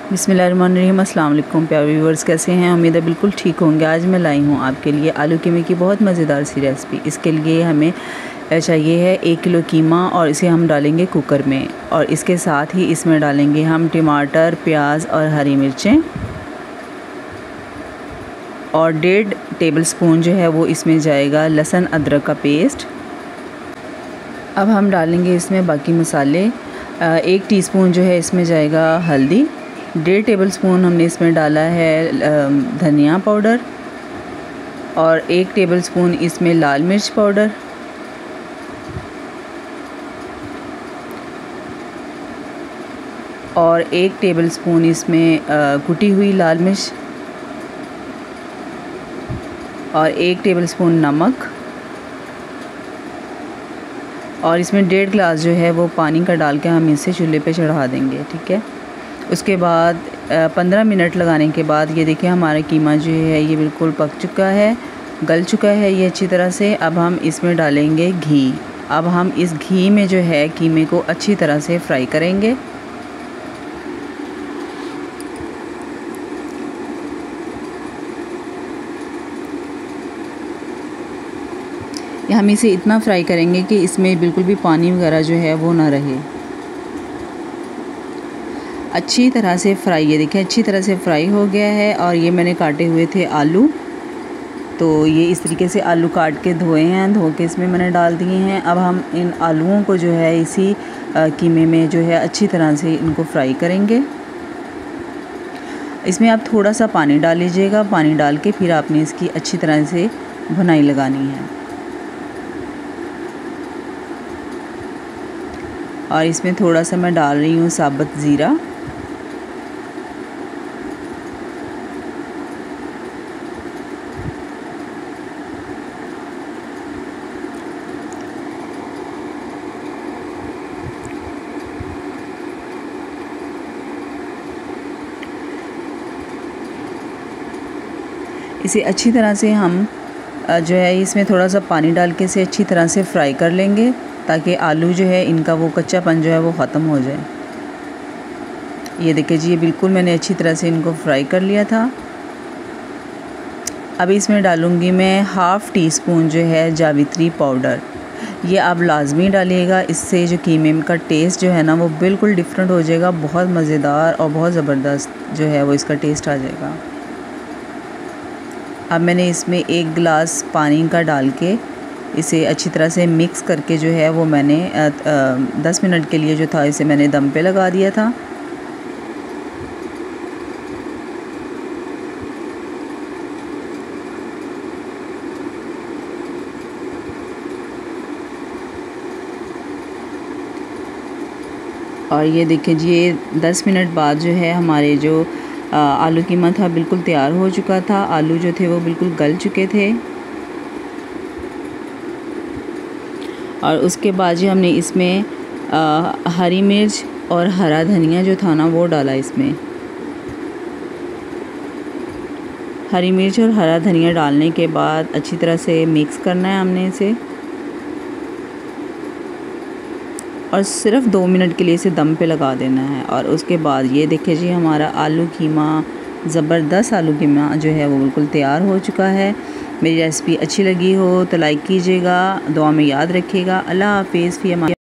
बिस्मिल्लाहिर्रहमानिर्रहीम। अस्सलाम वालेकुम प्यारे व्यूअर्स, कैसे हैं? उम्मीद है बिल्कुल ठीक होंगे। आज मैं लाई हूँ आपके लिए आलू कीमे की बहुत मज़ेदार सी रेसिपी। इसके लिए हमें चाहिए है 1 किलो कीमा और इसे हम डालेंगे कुकर में, और इसके साथ ही इसमें डालेंगे हम टमाटर, प्याज और हरी मिर्चें, और 1.5 टेबलस्पून जो है वो इसमें जाएगा लहसुन अदरक का पेस्ट। अब हम डालेंगे इसमें बाकी मसाले। 1 टीस्पून जो है इसमें जाएगा हल्दी, 1.5 टेबलस्पून हमने इसमें डाला है धनिया पाउडर, और 1 टेबलस्पून इसमें लाल मिर्च पाउडर, और 1 टेबलस्पून इसमें कुटी हुई लाल मिर्च, और 1 टेबलस्पून नमक, और इसमें 1.5 गिलास जो है वो पानी का डाल के हम इसे चूल्हे पे चढ़ा देंगे। ठीक है। उसके बाद 15 मिनट लगाने के बाद ये देखिए हमारा कीमा जो है ये बिल्कुल पक चुका है, गल चुका है ये अच्छी तरह से। अब हम इसमें डालेंगे घी। अब हम इस घी में जो है कीमे को अच्छी तरह से फ्राई करेंगे। हम इसे इतना फ्राई करेंगे कि इसमें बिल्कुल भी पानी वगैरह जो है वो ना रहे। अच्छी तरह से फ्राई, ये देखिए अच्छी तरह से फ्राई हो गया है। और ये मैंने काटे हुए थे आलू, तो ये इस तरीके से आलू काट के धोए हैं, धो के इसमें मैंने डाल दिए हैं। अब हम इन आलूओं को जो है इसी कीमे में जो है अच्छी तरह से इनको फ्राई करेंगे। इसमें आप थोड़ा सा पानी डाल लीजिएगा। पानी डाल के फिर आपने इसकी अच्छी तरह से भुनाई लगानी है। और इसमें थोड़ा सा मैं डाल रही हूँ साबुत ज़ीरा, इसे अच्छी तरह से हम जो है इसमें थोड़ा सा पानी डाल के इसे अच्छी तरह से फ्राई कर लेंगे, ताकि आलू जो है इनका वो कच्चापन जो है वो ख़त्म हो जाए। ये देखिए जी, ये बिल्कुल मैंने अच्छी तरह से इनको फ्राई कर लिया था। अब इसमें डालूँगी मैं 1/2 टीस्पून जो है जावित्री पाउडर। ये आप लाजमी डालिएगा, इससे जो कीमे का टेस्ट जो है ना वो बिल्कुल डिफरेंट हो जाएगा। बहुत मज़ेदार और बहुत ज़बरदस्त जो है वो इसका टेस्ट आ जाएगा। अब मैंने इसमें 1 गिलास पानी का डाल के इसे अच्छी तरह से मिक्स करके जो है वो मैंने 10 मिनट के लिए जो था इसे मैंने दम पे लगा दिया था। और ये देखिए जी, ये 10 मिनट बाद जो है हमारे जो आलू कीमा था बिल्कुल तैयार हो चुका था। आलू जो थे वो बिल्कुल गल चुके थे। और उसके बाद जो हमने इसमें हरी मिर्च और हरा धनिया जो था ना वो डाला। इसमें हरी मिर्च और हरा धनिया डालने के बाद अच्छी तरह से मिक्स करना है हमने इसे, और सिर्फ 2 मिनट के लिए इसे दम पे लगा देना है। और उसके बाद ये देखिए जी, हमारा आलू कीमा, ज़बरदस्त आलू कीमा जो है वो बिल्कुल तैयार हो चुका है। मेरी रेसिपी अच्छी लगी हो तो लाइक कीजिएगा, दुआ में याद रखिएगा। अल्लाह हाफ़िज़।